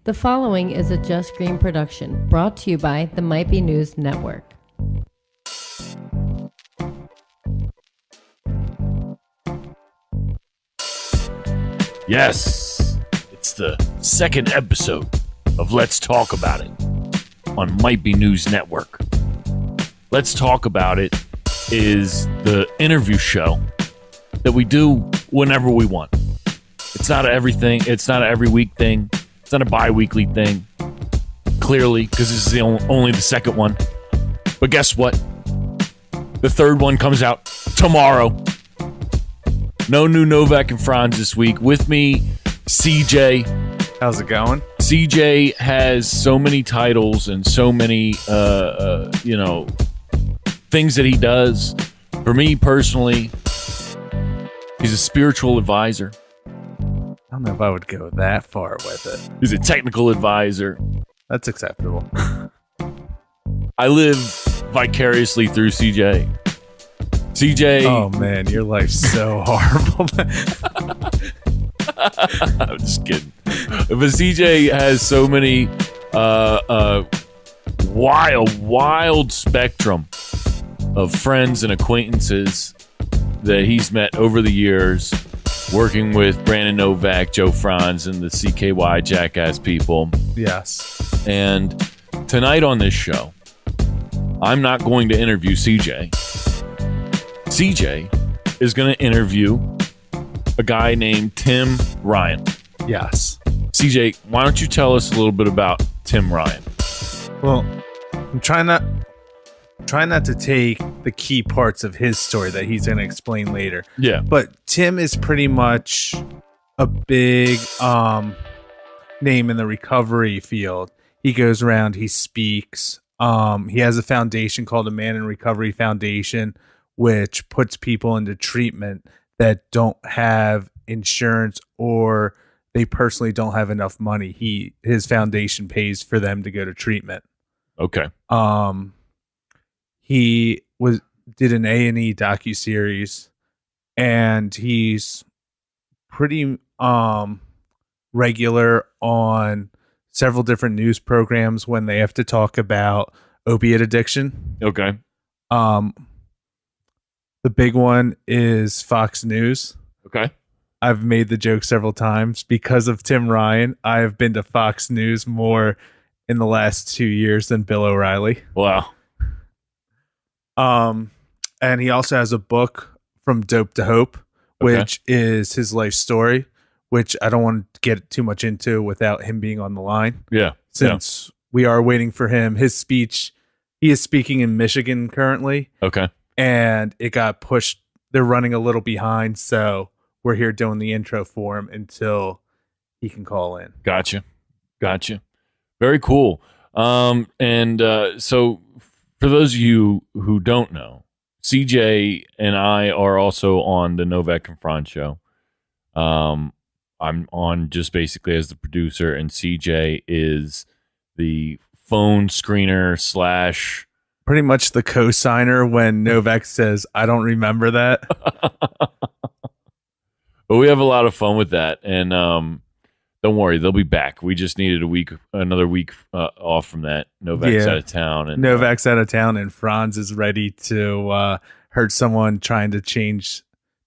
The following is a Just Green production brought to you by the Might Be News Network. Yes, it's the second episode of Let's Talk About It on Might Be News Network. Let's Talk About It is the interview show that we do whenever we want. It's not everything. It's not an every week thing. It's not a bi-weekly thing. Clearly, because this is only the second one. But guess what? The third one comes out tomorrow. No new Novak and Franz this week. With me, CJ. How's it going? CJ has so many titles and so many, things that he does. For me personally, he's a spiritual advisor. I don't know if I would go that far with it. He's a technical advisor. That's acceptable. I live vicariously through CJ. CJ. Oh man, your life's so horrible. I'm just kidding. But CJ has so many wild spectrum of friends and acquaintances that he's met over the years, working with Brandon Novak, Joe Franz, and the CKY Jackass people. Yes. And tonight on this show, I'm not going to interview CJ. CJ is going to interview a guy named Tim Ryan. Yes. CJ, why don't you tell us a little bit about Tim Ryan? Well, I'm trying not to take the key parts of his story that he's going to explain later. Yeah. But Tim is pretty much a big name in the recovery field. He goes around, he speaks. He has a foundation called the Man in Recovery Foundation, which puts people into treatment that don't have insurance or they personally don't have enough money. His foundation pays for them to go to treatment. Okay. He did an A&E docuseries, and he's pretty regular on several different news programs when they have to talk about opiate addiction. Okay. The big one is Fox News. Okay. I've made the joke several times because of Tim Ryan. I have been to Fox News more in the last 2 years than Bill O'Reilly. Wow. And he also has a book, From Dope to Hope, which is his life story, which I don't want to get too much into without him being on the line. Yeah. Since we are waiting for him. His speech, he is speaking in Michigan currently. Okay. And it got pushed. They're running a little behind, so we're here doing the intro for him until he can call in. Gotcha. Very cool. So for those of you who don't know, CJ and I are also on the Novak and Franz show. I'm on just basically as the producer, and CJ is the phone screener / Pretty much the co-signer when Novak says, I don't remember that. But we have a lot of fun with that, and don't worry, they'll be back. We just needed another week off from that. Novak's out of town. And Novak's out of town, and Franz is ready to hurt someone trying to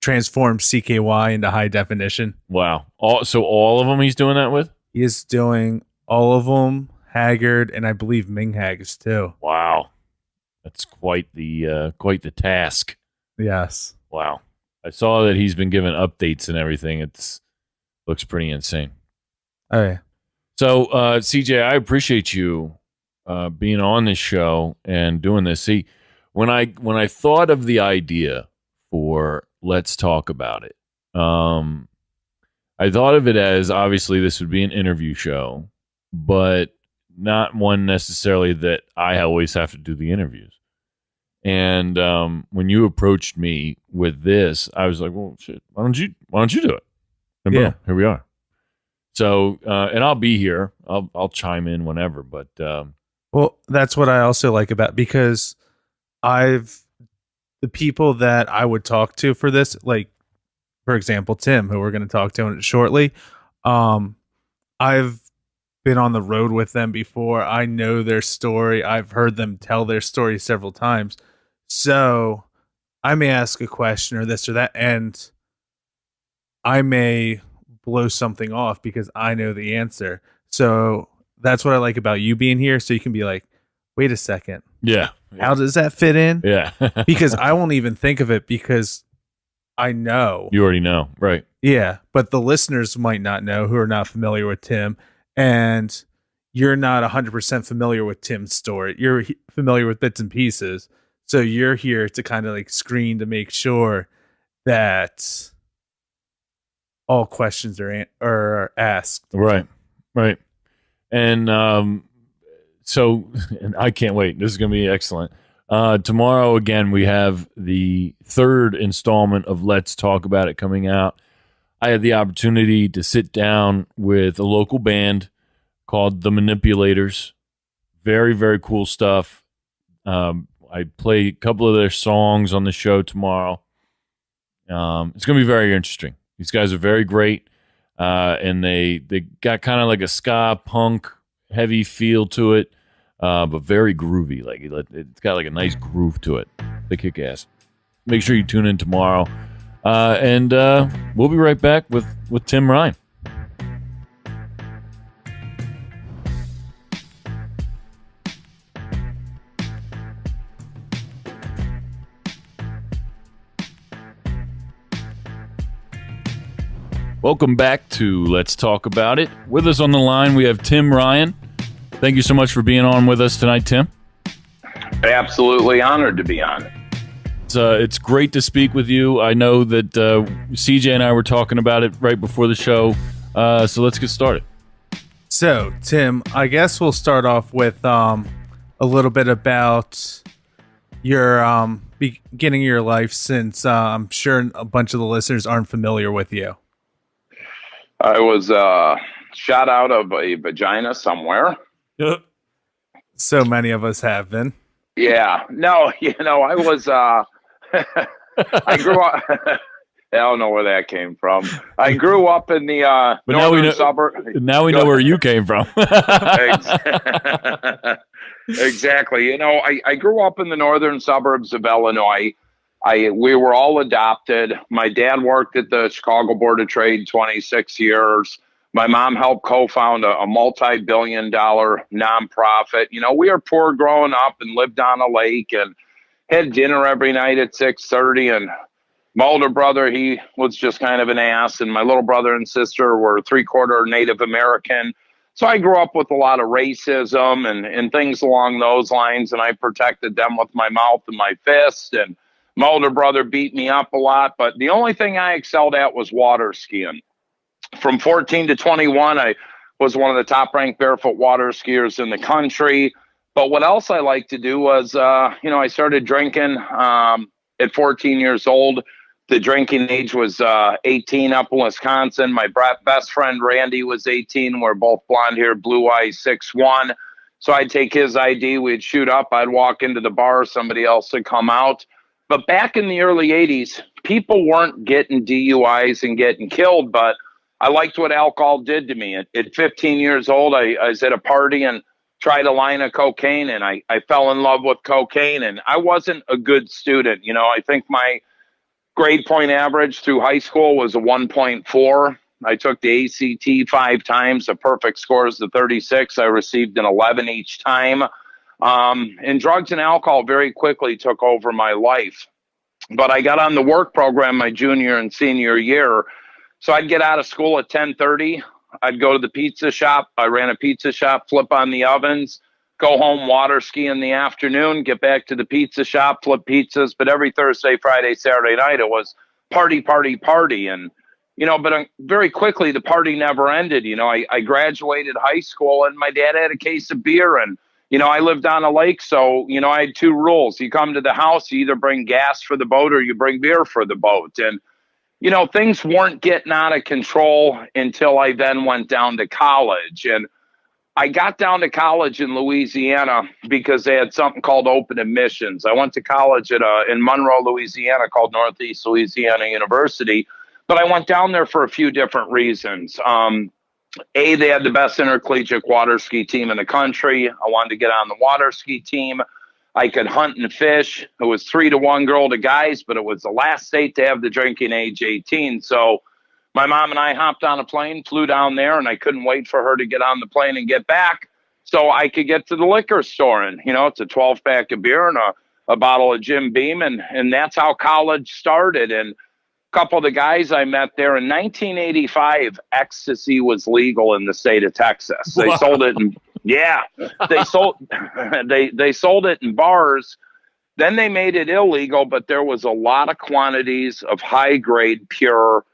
transform CKY into high definition. Wow. So all of them he's doing that with? He is doing all of them, Haggard, and I believe Ming Hags too. Wow. That's quite the task. Yes. Wow. I saw that he's been given updates and everything. Looks pretty insane. Oh yeah. So CJ, I appreciate you being on this show and doing this. See, when I thought of the idea for Let's Talk About It, I thought of it as obviously this would be an interview show, but not one necessarily that I always have to do the interviews. And when you approached me with this, I was like, well, shit, why don't you do it? And boom, here we are. So, and I'll be here. I'll chime in whenever, but well, that's what I also like about, because the people that I would talk to for this, like, for example, Tim, who we're going to talk to shortly. I've been on the road with them before. I know their story. I've heard them tell their story several times. So I may ask a question or this or that, and I may blow something off because I know the answer. So that's what I like about you being here. So you can be like, wait a second. Yeah. How does that fit in? Yeah. Because I won't even think of it because I know. You already know. Right. Yeah. But the listeners might not know who are not familiar with Tim. And you're not 100% familiar with Tim's story. You're familiar with bits and pieces. So you're here to kind of like screen to make sure that all questions are asked. Right. Right. And so and I can't wait. This is going to be excellent. Tomorrow, again, we have the third installment of Let's Talk About It coming out. I had the opportunity to sit down with a local band called the Manipulators. Very, very cool stuff. I play a couple of their songs on the show tomorrow. It's going to be very interesting. These guys are very great, and they got kind of like a ska punk heavy feel to it, but very groovy. Like it's got like a nice groove to it. They kick ass. Make sure you tune in tomorrow, and we'll be right back with Tim Ryan. Welcome back to Let's Talk About It. With us on the line, we have Tim Ryan. Thank you so much for being on with us tonight, Tim. Absolutely honored to be on. It's great to speak with you. I know that CJ and I were talking about it right before the show, so let's get started. So, Tim, I guess we'll start off with a little bit about your beginning of your life, since I'm sure a bunch of the listeners aren't familiar with you. I was shot out of a vagina somewhere. So many of us have been. Yeah. No, I was, I grew up, I don't know where that came from. I grew up in the northern suburb. Now we know where you came from. Exactly. I grew up in the northern suburbs of Illinois. We were all adopted. My dad worked at the Chicago Board of Trade 26 years. My mom helped co-found a multi-billion-dollar nonprofit. We were poor growing up and lived on a lake and had dinner every night at 6:30. And my older brother, he was just kind of an ass. And my little brother and sister were 3/4 Native American. So I grew up with a lot of racism and things along those lines. And I protected them with my mouth and my fist. And my older brother beat me up a lot, but the only thing I excelled at was water skiing. From 14 to 21, I was one of the top-ranked barefoot water skiers in the country. But what else I liked to do was, I started drinking at 14 years old. The drinking age was 18 up in Wisconsin. My best friend, Randy, was 18. We're both blonde-haired, blue eyes, 6'1". So I'd take his ID. We'd shoot up. I'd walk into the bar. Somebody else would come out. But back in the early 80s, people weren't getting DUIs and getting killed, but I liked what alcohol did to me. At 15 years old, I was at a party and tried a line of cocaine, and I fell in love with cocaine, and I wasn't a good student. I think my grade point average through high school was a 1.4. I took the ACT 5 times. The perfect score is the 36. I received an 11 each time. And drugs and alcohol very quickly took over my life. But I got on the work program my junior and senior year. So I'd get out of school at 10:30. I'd go to the pizza shop. I ran a pizza shop, flip on the ovens, go home, water ski in the afternoon, get back to the pizza shop, flip pizzas. But every Thursday, Friday, Saturday night, it was party, party, party. And, but very quickly, the party never ended. I graduated high school and my dad had a case of beer, and I lived on a lake, so, I had 2 rules. You come to the house, you either bring gas for the boat or you bring beer for the boat. And, things weren't getting out of control until I then went down to college. And I got down to college in Louisiana because they had something called open admissions. I went to college in Monroe, Louisiana, called Northeast Louisiana University. But I went down there for a few different reasons. They had the best intercollegiate water ski team in the country. I wanted to get on the water ski team. I could hunt and fish. It was 3-1 girl to guys, but it was the last state to have the drinking age 18. So my mom and I hopped on a plane, flew down there, and I couldn't wait for her to get on the plane and get back so I could get to the liquor store. And, it's a 12-pack of beer and a bottle of Jim Beam. And that's how college started. And couple of the guys I met there in 1985, ecstasy was legal in the state of Texas. They sold it in, they sold it in bars. Then they made it illegal, but there was a lot of quantities of high grade pure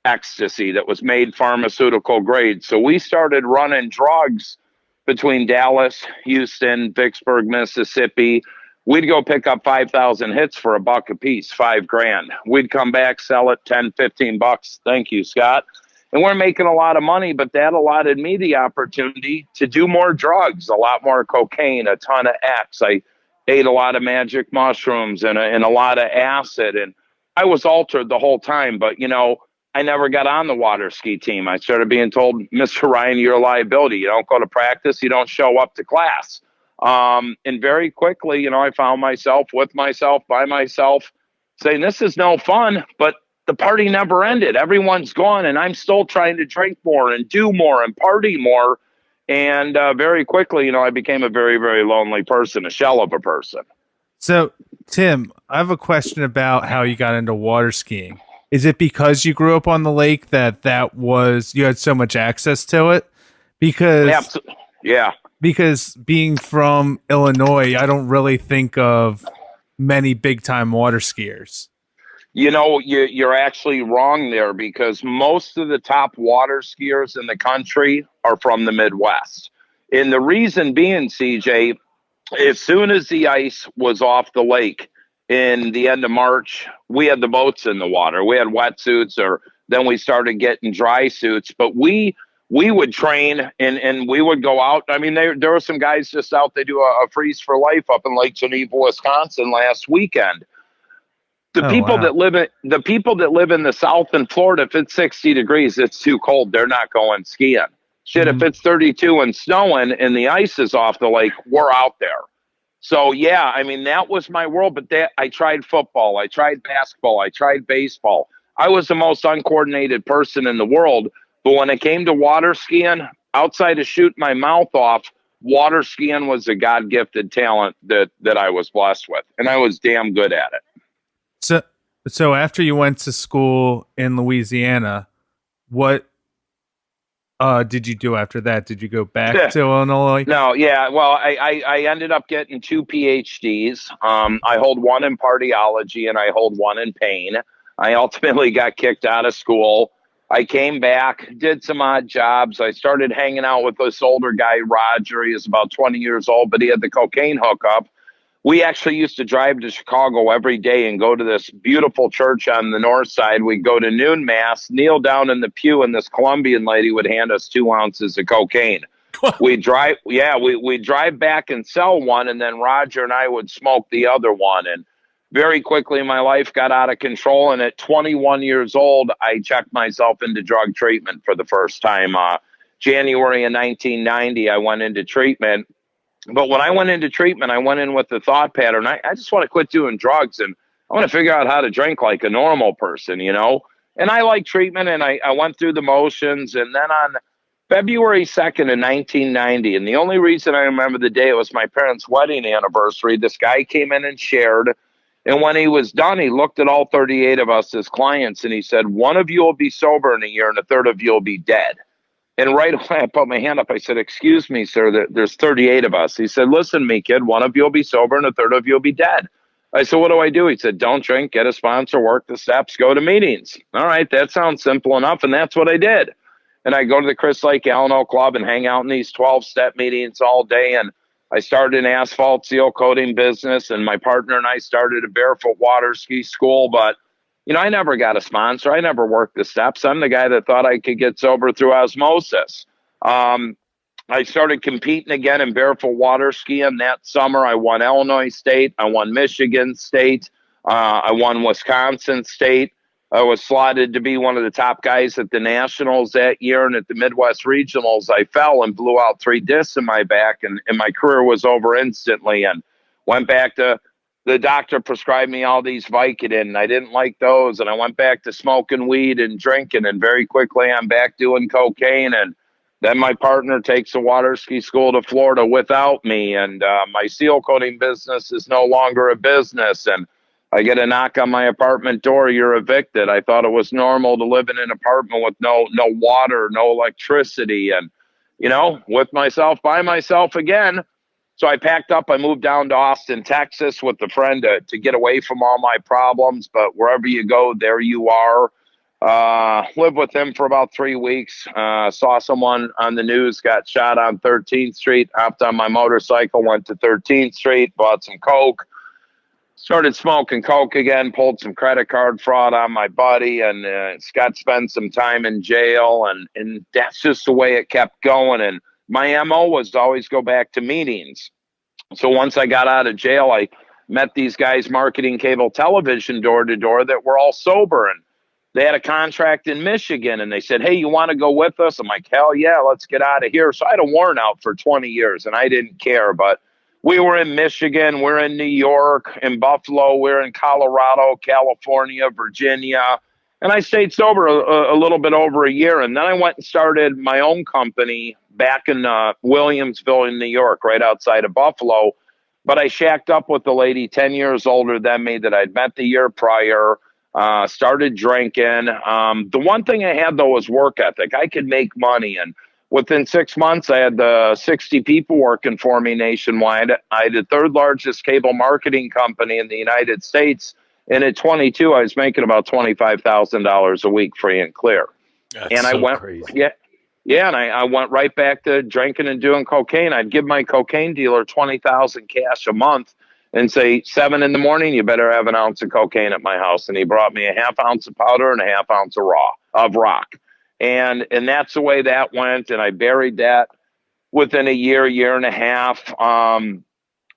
ecstasy that was made pharmaceutical grade. So we started running drugs between Dallas, Houston, Vicksburg, Mississippi. We'd go pick up 5,000 hits for $1 a piece, $5,000. We'd come back, sell it $10, $15. Thank you, Scott. And we're making a lot of money, but that allotted me the opportunity to do more drugs, a lot more cocaine, a ton of X. I ate a lot of magic mushrooms and a lot of acid. And I was altered the whole time, but, I never got on the water ski team. I started being told, Mr. Ryan, you're a liability. You don't go to practice. You don't show up to class. And very quickly, I found myself by myself saying, this is no fun, but the party never ended. Everyone's gone and I'm still trying to drink more and do more and party more. And very quickly, I became a very, very lonely person, a shell of a person. So, Tim, I have a question about how you got into water skiing. Is it because you grew up on the lake that was you had so much access to it? Because Because being from Illinois, I don't really think of many big-time water skiers. You're actually wrong there because most of the top water skiers in the country are from the Midwest. And the reason being, CJ, as soon as the ice was off the lake in the end of March, we had the boats in the water. We had wetsuits, or then we started getting dry suits. But we would train and we would go out. I mean, there were some guys just out. They do a freeze for life up in Lake Geneva, Wisconsin last weekend. The people that live in the South in Florida, if it's 60 degrees, it's too cold. They're not going skiing. Shit, if it's 32 and snowing and the ice is off the lake, we're out there. So, yeah, I mean, that was my world. But I tried football. I tried basketball. I tried baseball. I was the most uncoordinated person in the world. But when it came to water skiing, outside of shooting my mouth off, water skiing was a God-gifted talent that I was blessed with. And I was damn good at it. So after you went to school in Louisiana, what did you do after that? Did you go back to Illinois? No, yeah. Well, I ended up getting 2 PhDs. I hold one in cardiology and I hold one in pain. I ultimately got kicked out of school. I came back, did some odd jobs. I started hanging out with this older guy, Roger. He was about 20 years old, but he had the cocaine hookup. We actually used to drive to Chicago every day and go to this beautiful church on the north side. We'd go to noon mass, kneel down in the pew, and this Colombian lady would hand us 2 ounces of cocaine. We'd drive back and sell one, and then Roger and I would smoke the other one. And very quickly, my life got out of control. And at 21 years old, I checked myself into drug treatment for the first time. January of 1990, I went into treatment. But when I went into treatment, I went in with the thought pattern, I just want to quit doing drugs and I want to figure out how to drink like a normal person, And I like treatment and I went through the motions. And then on February 2nd of 1990, and the only reason I remember the day, it was my parents' wedding anniversary, this guy came in and shared. And when he was done, he looked at all 38 of us as clients and he said, one of you will be sober in a year and a third of you will be dead. And right away, I put my hand up. I said, excuse me, sir, there's 38 of us. He said, listen to me, kid. One of you will be sober and a third of you will be dead. I said, what do I do? He said, don't drink, get a sponsor, work the steps, go to meetings. All right, that sounds simple enough. And that's what I did. And I go to the Chris Lake Alano Club and hang out in these 12-step meetings all day. And I started an asphalt seal coating business. And my partner and I started a barefoot water ski school. But I never got a sponsor. I never worked the steps. I'm the guy that thought I could get sober through osmosis. I started competing again in barefoot water skiing that summer. I won Illinois State. I won Michigan State. I won Wisconsin State. I was slotted to be one of the top guys at the Nationals that year, and at the Midwest Regionals, I fell and blew out 3 discs in my back, and my career was over instantly. And went back to the doctor prescribed me all these Vicodin, and I didn't like those, and I went back to smoking weed and drinking, and very quickly I'm back doing cocaine. And then my partner takes a water ski school to Florida without me, and my seal coating business is no longer a business. And I get a knock on my apartment door. You're evicted. I thought it was normal to live in an apartment with no water, no electricity, and with myself by myself again. So I packed up. I moved down to Austin, Texas, with a friend to get away from all my problems. But wherever you go, there you are. Lived with him for about 3 weeks. Saw someone on the news got shot on 13th Street. Hopped on my motorcycle, went to 13th Street, bought some coke. Started smoking coke again, pulled some credit card fraud on my buddy, and got spent some time in jail. And that's just the way it kept going. And my MO was to always go back to meetings. So once I got out of jail, I met these guys marketing cable television door to door that were all sober. And they had a contract in Michigan, and they said, hey, you want to go with us? I'm like, hell yeah, let's get out of here. So I had a warrant out for 20 years, and I didn't care. But we were in Michigan, we're in New York, in Buffalo, we're in Colorado, California, Virginia. And I stayed sober a little bit over a year. And then I went and started my own company back in Williamsville in New York, right outside of Buffalo. But I shacked up with a lady 10 years older than me that I'd met the year prior, started drinking. The one thing I had, though, was work ethic. I could make money. And within 6 months, I had 60 people working for me nationwide. I had the 3rd largest cable marketing company in the United States. And at 22, I was making about $25,000 a week free and clear. That's and I so went, crazy. yeah, and I went right back to drinking and doing cocaine. I'd give my cocaine dealer $20,000 cash a month and say, 7 a.m, you better have an ounce of cocaine at my house. And he brought me a half ounce of powder and a half ounce of rock. And that's the way that went. And I buried that within a year and a half.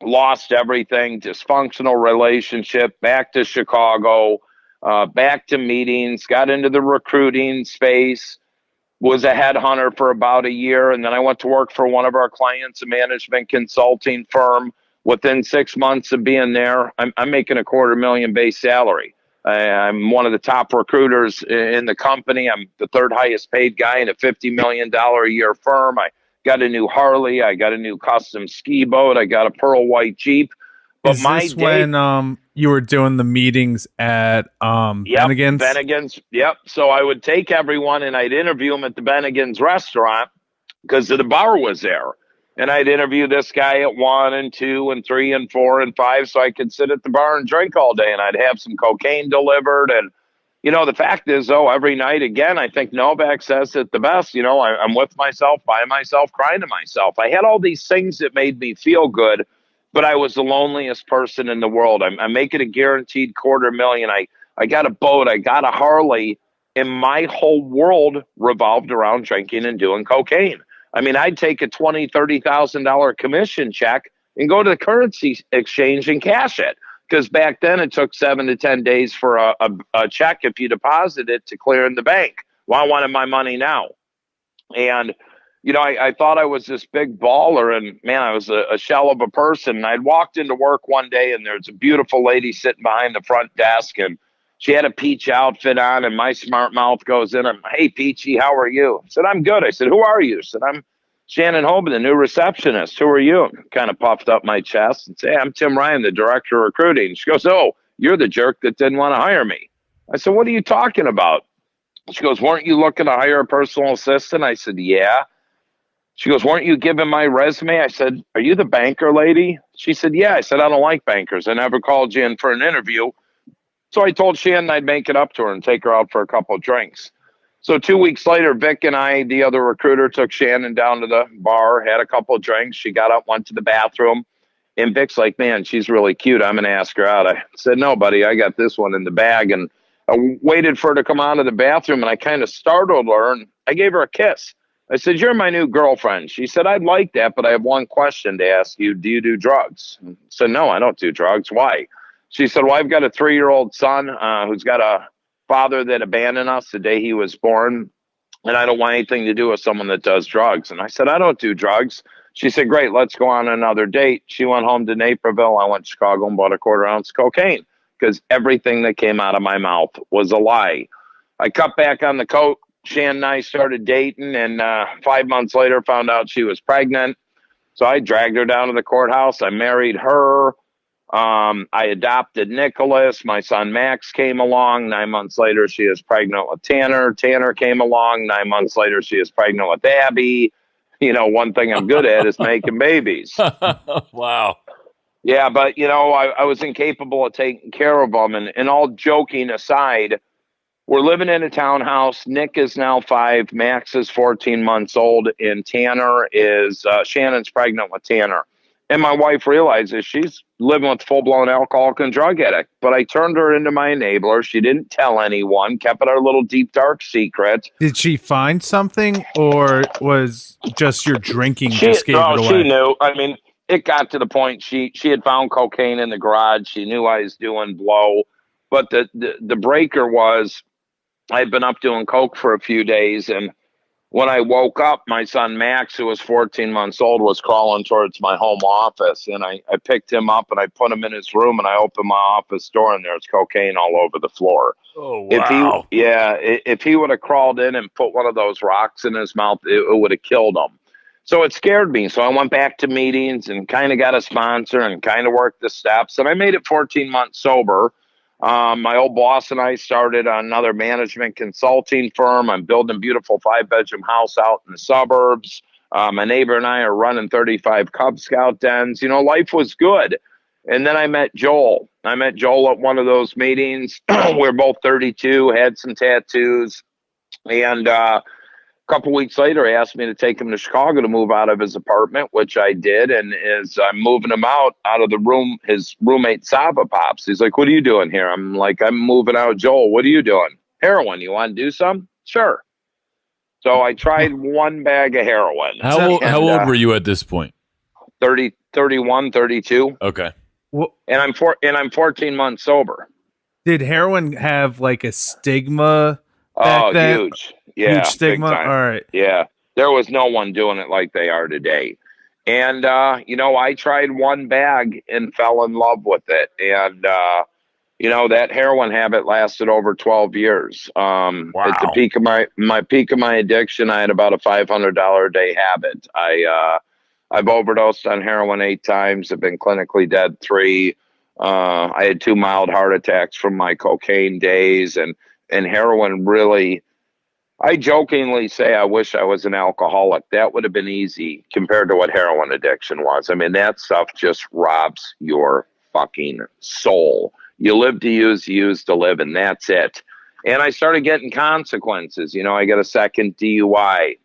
Lost everything, dysfunctional relationship, back to Chicago, back to meetings, got into the recruiting space, was a headhunter for about a year. And then I went to work for one of our clients, a management consulting firm. Within 6 months of being there, I'm making $250,000 base salary. I'm one of the top recruiters in the company. I'm the 3rd highest paid guy in a $50 million a year firm. I got a new Harley. I got a new custom ski boat. I got a pearl white Jeep. But is this when you were doing the meetings at Bennigan's? Bennigan's. Yep. So I would take everyone and I'd interview them at the Bennigan's restaurant because the bar was there. And I'd interview this guy at 1 and 2 and 3 and 4 and 5 so I could sit at the bar and drink all day. And I'd have some cocaine delivered. And the fact is, though, every night, again, I think Novak says it the best. I'm with myself, by myself, crying to myself. I had all these things that made me feel good, but I was the loneliest person in the world. I'm making a guaranteed $250,000. I got a boat. I got a Harley. And my whole world revolved around drinking and doing cocaine. I mean, I'd take a $20,000, $30,000 commission check and go to the currency exchange and cash it. Because back then it took 7 to 10 days for a check if you deposit it to clear in the bank. Well, I wanted my money now. And, I thought I was this big baller, and man, I was a shell of a person. And I'd walked into work one day and there's a beautiful lady sitting behind the front desk, and she had a peach outfit on, and my smart mouth goes in. I'm, hey, Peachy, how are you? I said, I'm good. I said, who are you? I said, I'm Shannon Hoban, the new receptionist. Who are you? Kind of puffed up my chest and said, hey, I'm Tim Ryan, the director of recruiting. She goes, oh, you're the jerk that didn't want to hire me. I said, what are you talking about? She goes, weren't you looking to hire a personal assistant? I said, yeah. She goes, weren't you giving my resume? I said, are you the banker lady? She said, yeah. I said, I don't like bankers. I never called you in for an interview. So I told Shannon I'd make it up to her and take her out for a couple of drinks. So 2 weeks later, Vic and I, the other recruiter, took Shannon down to the bar, had a couple of drinks. She got up, went to the bathroom. And Vic's like, man, she's really cute. I'm going to ask her out. I said, no, buddy, I got this one in the bag. And I waited for her to come out of the bathroom, and I kind of startled her, and I gave her a kiss. I said, you're my new girlfriend. She said, I'd like that, but I have one question to ask you. Do you do drugs? I said, no, I don't do drugs. Why? She said, well, I've got a 3-year-old son who's got a father that abandoned us the day he was born, and I don't want anything to do with someone that does drugs. And I said, I don't do drugs. She said, great, let's go on another date. She went home to Naperville. I went to Chicago and bought a quarter-ounce cocaine because everything that came out of my mouth was a lie. I cut back on the coke. Shan and I started dating, and 5 months later found out she was pregnant. So I dragged her down to the courthouse. I married her. I adopted Nicholas. My son Max came along. 9 months later, she is pregnant with Tanner. Tanner came along. 9 months later, she is pregnant with Abby. You know, one thing I'm good at is making babies. Wow. Yeah, but, you know, I was incapable of taking care of them. And all joking aside, we're living in a townhouse. Nick is now 5. Max is 14 months old. And Tanner is, Shannon's pregnant with Tanner. And my wife realizes she's living with full-blown alcoholic and drug addict. But I turned her into my enabler. She didn't tell anyone, kept it our little deep, dark secret. Did she find something, or was just your drinking just gave it away? She knew. I mean, it got to the point she had found cocaine in the garage. She knew I was doing blow. But the breaker was I'd been up doing coke for a few days, and when I woke up, my son Max, who was 14 months old, was crawling towards my home office. And I picked him up and I put him in his room, and I opened my office door, and there's cocaine all over the floor. Oh, wow. If he would have crawled in and put one of those rocks in his mouth, it would have killed him. So it scared me. So I went back to meetings and kind of got a sponsor and kind of worked the steps. And I made it 14 months sober. My old boss and I started another management consulting firm. I'm building a beautiful 5-bedroom house out in the suburbs. My neighbor and I are running 35 Cub Scout dens. You know, life was good. And then I met Joel. I met Joel at one of those meetings. We're both 32, had some tattoos. And a couple weeks later, he asked me to take him to Chicago to move out of his apartment, which I did. And as I'm moving him out of the room, his roommate Saba pops. He's like, what are you doing here? I'm like, I'm moving out. Joel, what are you doing? Heroin. You want to do some? Sure. So I tried one bag of heroin. How old were you at this point? 30, 31, 32. Okay. And I'm 14 months sober. Did heroin have like a stigma back then? Huge. Yeah. Huge stigma? All right. Yeah. There was no one doing it like they are today. And, you know, I tried one bag and fell in love with it. And, you know, that heroin habit lasted over 12 years. Wow. At the peak of my addiction, I had about a $500 a day habit. I've overdosed on heroin 8 times. I've been clinically dead 3. I had 2 mild heart attacks from my cocaine days, and heroin really, I jokingly say I wish I was an alcoholic. That would have been easy compared to what heroin addiction was. I mean, that stuff just robs your fucking soul. You live to use, you use to live, and that's it. And I started getting consequences. You know, I got a second DUI,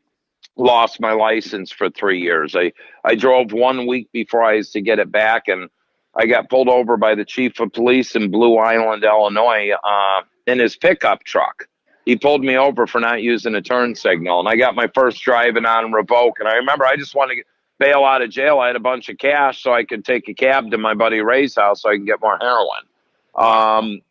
lost my license for 3 years. I drove 1 week before I was to get it back, and I got pulled over by the chief of police in Blue Island, Illinois, in his pickup truck. He pulled me over for not using a turn signal, and I got my first driving on revoke. And I remember I just wanted to bail out of jail. I had a bunch of cash so I could take a cab to my buddy Ray's house so I could get more heroin.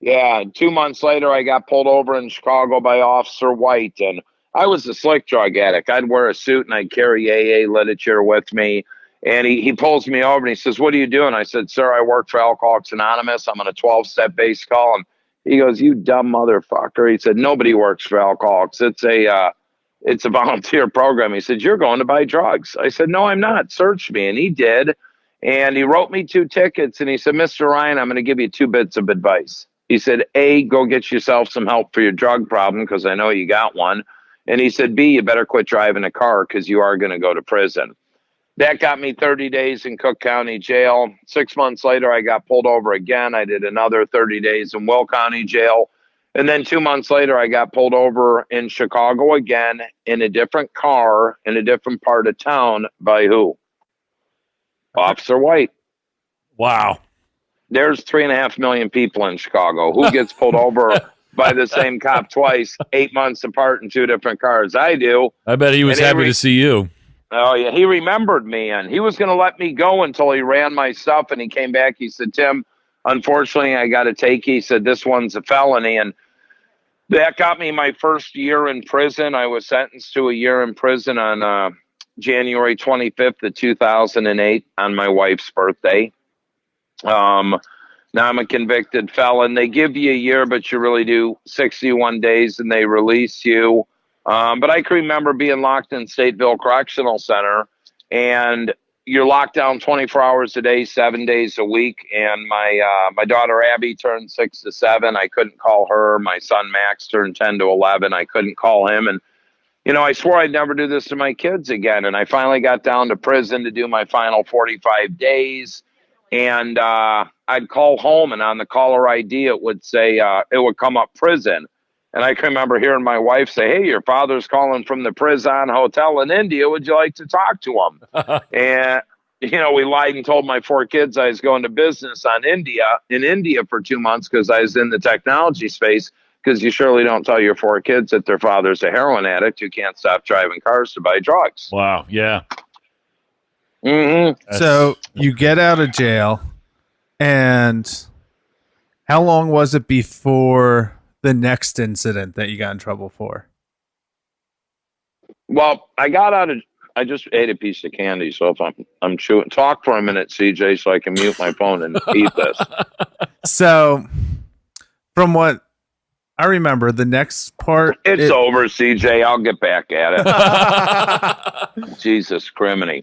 Yeah, 2 months later, I got pulled over in Chicago by Officer White, and I was a slick drug addict. I'd wear a suit and I'd carry AA literature with me. And he pulls me over and he says, what are you doing? I said, sir, I work for Alcoholics Anonymous. I'm on a 12-step base call. And he goes, you dumb motherfucker. He said, nobody works for Alcoholics. It's a volunteer program. He said, you're going to buy drugs. I said, no, I'm not. Search me. And he did. And he wrote me 2 tickets. And he said, Mr. Ryan, I'm going to give you 2 bits of advice. He said, A, go get yourself some help for your drug problem because I know you got one. And he said, B, you better quit driving a car because you are going to go to prison. That got me 30 days in Cook County Jail. 6 months later, I got pulled over again. I did another 30 days in Will County Jail. And then 2 months later, I got pulled over in Chicago again in a different car in a different part of town by who? Officer White. Wow. There's 3.5 million people in Chicago. Who gets pulled over by the same cop twice, 8 months apart in 2 different cars? I do. I bet he was happy to see you. Oh, yeah. He remembered me, and he was going to let me go until he ran my stuff, and he came back. He said, Tim, unfortunately, I got to take you. He said, this one's a felony. And That got me my first year in prison. I was sentenced to a year in prison on January 25th of 2008 on my wife's birthday. Now I'm a convicted felon. They give you a year, but you really do 61 days and they release you. But I can remember being locked in Stateville Correctional Center, and you're locked down 24 hours a day, 7 days a week. And my daughter Abby turned 6 to 7. I couldn't call her. My son Max turned 10 to 11. I couldn't call him. And I swore I'd never do this to my kids again. And I finally got down to prison to do my final 45 days. And I'd call home, and on the caller ID, it would say, it would come up prison. And I can remember hearing my wife say, "Hey, your father's calling from the prison hotel in India. Would you like to talk to him?" And, we lied and told my 4 kids I was going to business in India for 2 months because I was in the technology space, because you surely don't tell your 4 kids that their father's a heroin addict who can't stop driving cars to buy drugs. Wow. Yeah. Mm-hmm. So you get out of jail, and how long was it before the next incident that you got in trouble for? Well, I just ate a piece of candy, so if I'm chewing, talk for a minute, CJ, so I can mute my phone and eat this. So, from what I remember, the next part... It's over, CJ. I'll get back at it. Jesus criminy.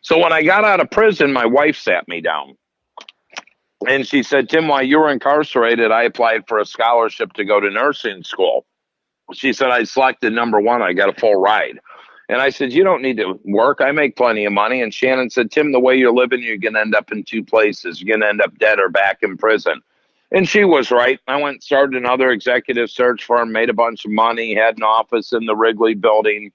So when I got out of prison, my wife sat me down. And she said, "Tim, while you were incarcerated, I applied for a scholarship to go to nursing school." She said, "I selected number 1. I got a full ride." And I said, "You don't need to work. I make plenty of money." And Shannon said, "Tim, the way you're living, you're going to end up in 2 places. You're going to end up dead or back in prison." And she was right. I went and started another executive search firm, made a bunch of money, had an office in the Wrigley building.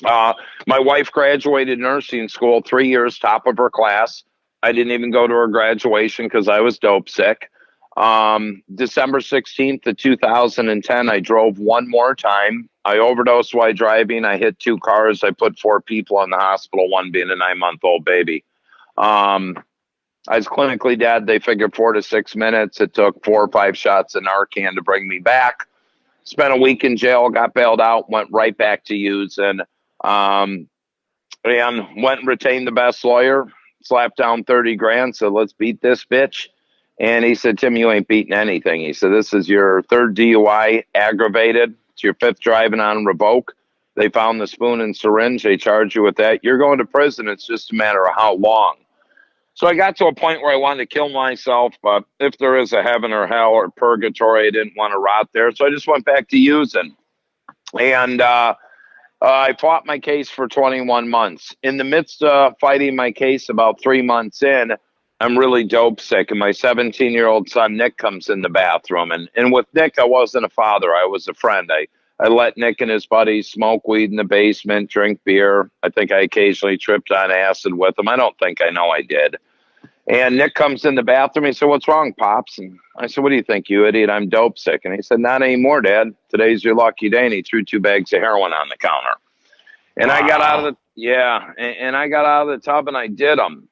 My wife graduated nursing school 3 years, top of her class. I didn't even go to her graduation because I was dope sick. December 16th of 2010, I drove one more time. I overdosed while driving. I hit 2 cars. I put 4 people in the hospital, 1 being a 9-month-old baby. I was clinically dead. They figured 4 to 6 minutes. It took 4 or 5 shots of Narcan to bring me back. Spent a week in jail, got bailed out, went right back to using. And went and retained the best lawyer, slapped down 30 grand, said, "Let's beat this bitch." And he said, "Tim, you ain't beating anything." He said, "This is your 3rd DUI aggravated. It's your 5th driving on revoke. They found the spoon and syringe. They charge you with that. You're going to prison. It's just a matter of how long." So I got to a point where I wanted to kill myself, but if there is a heaven or hell or purgatory, I didn't want to rot there. So I just went back to using. And I fought my case for 21 months. In the midst of fighting my case, about 3 months in, I'm really dope sick. And my 17-year-old son, Nick, comes in the bathroom. And with Nick, I wasn't a father. I was a friend. I let Nick and his buddies smoke weed in the basement, drink beer. I think I occasionally tripped on acid with them. I don't think, I know I did. And Nick comes in the bathroom. He said, "What's wrong, Pops?" And I said, "What do you think, you idiot? I'm dope sick." And he said, "Not anymore, Dad. Today's your lucky day." And he threw 2 bags of heroin on the counter. And I got out of and I got out of the tub and I did them.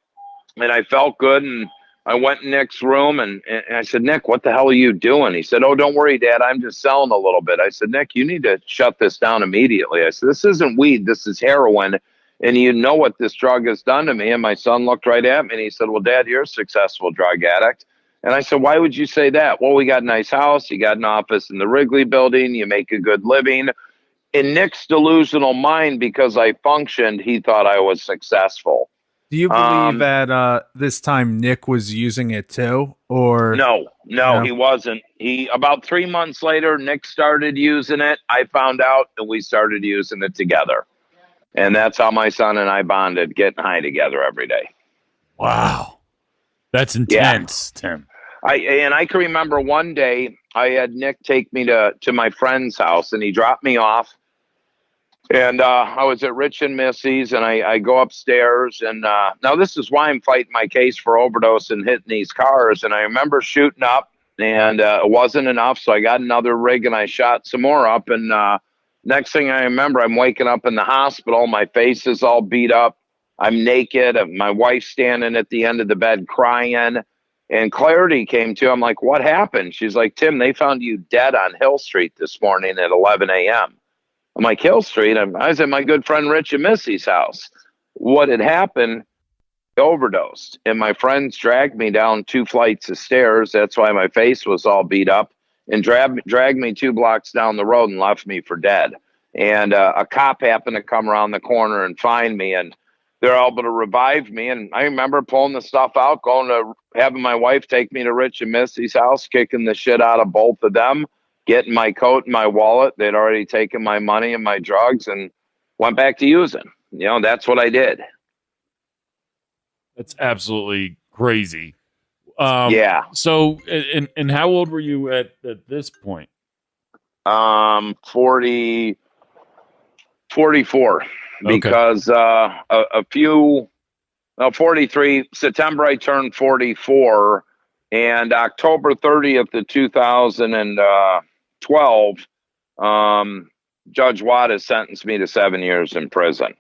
And I felt good. And I went in Nick's room and I said, "Nick, what the hell are you doing?" He said, "Oh, don't worry, Dad. I'm just selling a little bit." I said, "Nick, you need to shut this down immediately." I said, "This isn't weed. This is heroin. And you know what this drug has done to me." And my son looked right at me and he said, "Well, Dad, you're a successful drug addict." And I said, "Why would you say that?" "Well, we got a nice house. You got an office in the Wrigley building. You make a good living." In Nick's delusional mind, because I functioned, he thought I was successful. Do you believe that this time Nick was using it too? Or No, he wasn't. About 3 months later, Nick started using it. I found out and we started using it together. And that's how my son and I bonded, getting high together every day. Wow. That's intense, Tim. I can remember one day I had Nick take me to my friend's house and he dropped me off. And I was at Rich and Missy's and I go upstairs and now this is why I'm fighting my case for overdose and hitting these cars. And I remember shooting up and it wasn't enough. So I got another rig and I shot some more up. And next thing I remember, I'm waking up in the hospital. My face is all beat up. I'm naked. My wife's standing at the end of the bed crying. And clarity came to. I'm like, what happened? She's like, Tim, they found you dead on Hill Street this morning at 11 a.m. I'm like, Hill Street? I was at my good friend Rich and Missy's house. What had happened, I overdosed. And my friends dragged me down 2 flights of stairs. That's why my face was all beat up. And dragged me 2 blocks down the road and left me for dead. And a cop happened to come around the corner and find me. And they're able to revive me. And I remember pulling the stuff out, going to having my wife take me to Rich and Missy's house, kicking the shit out of both of them, getting my coat and my wallet. They'd already taken my money and my drugs and went back to using. That's what I did. That's absolutely crazy. Yeah. So, and how old were you at this point? 44. Because 43, September I turned 44, and October 30th of 2012, Judge Watt has sentenced me to 7 years in prison.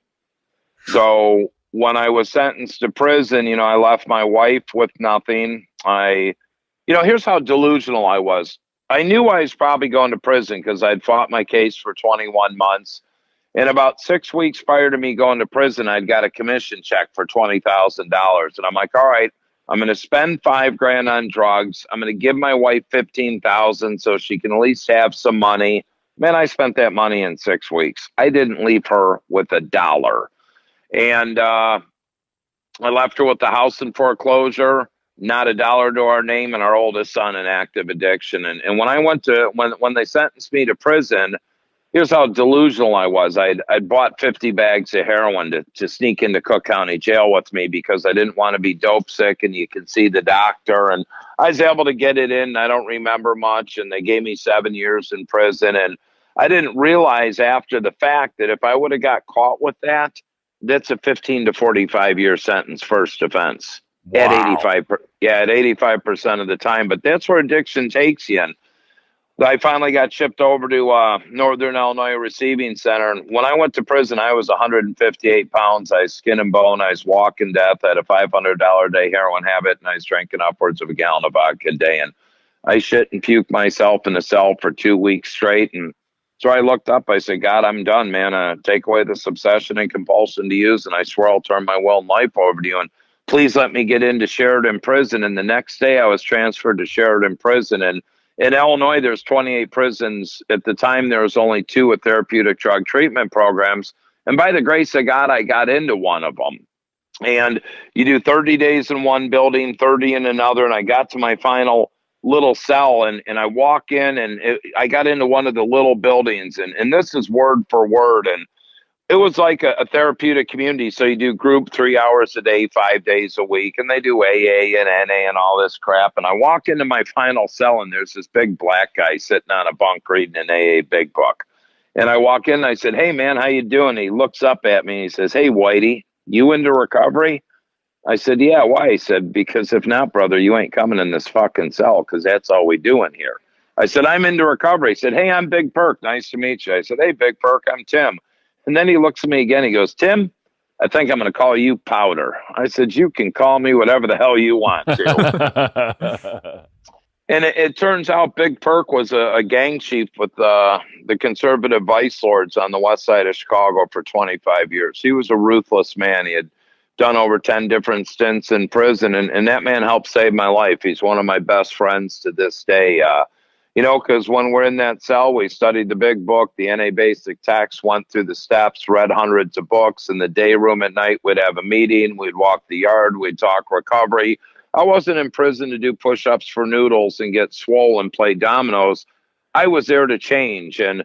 So when I was sentenced to prison, I left my wife with nothing. Here's how delusional I was. I knew I was probably going to prison because I'd fought my case for 21 months. And about 6 weeks prior to me going to prison, I'd got a commission check for $20,000. And I'm like, all right, I'm going to spend $5,000 on drugs. I'm going to give my wife $15,000 so she can at least have some money. Man, I spent that money in 6 weeks. I didn't leave her with $1. And I left her with the house in foreclosure, not $1 to our name, and our oldest son in active addiction. And when I when they sentenced me to prison, here's how delusional I was. I'd bought 50 bags of heroin to sneak into Cook County Jail with me because I didn't want to be dope sick and you could see the doctor. And I was able to get it in. I don't remember much. And they gave me 7 years in prison. And I didn't realize after the fact that if I would have got caught with that, that's a 15 to 45 year sentence, first offense. Wow. At 85% of the time. But that's where addiction takes you. And I finally got shipped over to Northern Illinois Receiving Center. And when I went to prison, I was 158 pounds. I was skin and bone. I was walking death. I had a $500 a day heroin habit, and I was drinking upwards of a gallon of vodka a day. And I shit and puked myself in a cell for 2 weeks straight. And so I looked up. I said, God, I'm done, man. Take away this obsession and compulsion to use, and I swear I'll turn my will and life over to you. And please let me get into Sheridan Prison. And the next day I was transferred to Sheridan Prison. And in Illinois, there's 28 prisons. At the time, there was only 2 with therapeutic drug treatment programs. And by the grace of God, I got into one of them. And you do 30 days in one building, 30 in another. And I got to my final little cell, and I walk in, and I got into one of the little buildings. And this is word for word. And it was like a therapeutic community. So you do group 3 hours a day, 5 days a week, and they do AA and NA and all this crap. And I walk into my final cell, and there's this big black guy sitting on a bunk reading an AA big book. And I walk in, and I said, hey, man, how you doing? He looks up at me, and he says, hey, Whitey, you into recovery? I said, yeah, why? He said, because if not, brother, you ain't coming in this fucking cell, because that's all we do in here. I said, I'm into recovery. He said, hey, I'm Big Perk. Nice to meet you. I said, hey, Big Perk, I'm Tim. And then he looks at me again. He goes, Tim, I think I'm going to call you Powder. I said, you can call me whatever the hell you want to. And it turns out Big Perk was a gang chief with the conservative vice lords on the west side of Chicago for 25 years. He was a ruthless man. He had done over 10 different stints in prison. And that man helped save my life. He's one of my best friends to this day. Because when we're in that cell, we studied the big book, the NA basic text, went through the steps, read hundreds of books. In the day room at night, we'd have a meeting. We'd walk the yard. We'd talk recovery. I wasn't in prison to do push-ups for noodles and get swole and play dominoes. I was there to change. And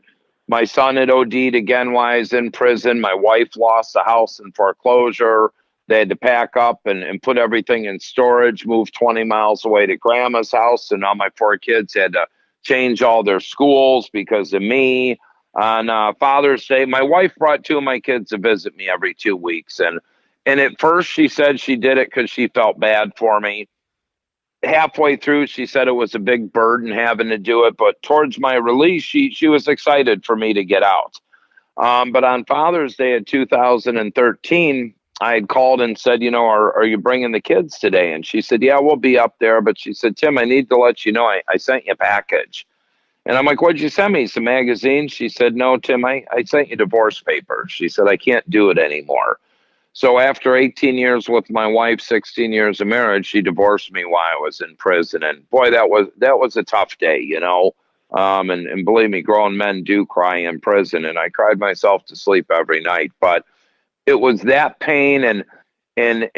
my son had OD'd again while I was in prison. My wife lost the house in foreclosure. They had to pack up and put everything in storage, move 20 miles away to grandma's house. And now my 4 kids had to change all their schools because of me. On Father's Day, my wife brought 2 of my kids to visit me every 2 weeks. And at first she said she did it because she felt bad for me. Halfway through, she said it was a big burden having to do it. But towards my release, she was excited for me to get out. But on Father's Day of 2013, I had called and said, are you bringing the kids today? And she said, yeah, we'll be up there. But she said, Tim, I need to let you know I sent you a package. And I'm like, what'd you send me? Some magazines? She said, no, Tim, I sent you divorce papers. She said, I can't do it anymore. So after 18 years with my wife, 16 years of marriage, she divorced me while I was in prison. And boy, that was a tough day, and believe me, grown men do cry in prison. And I cried myself to sleep every night. But it was that pain and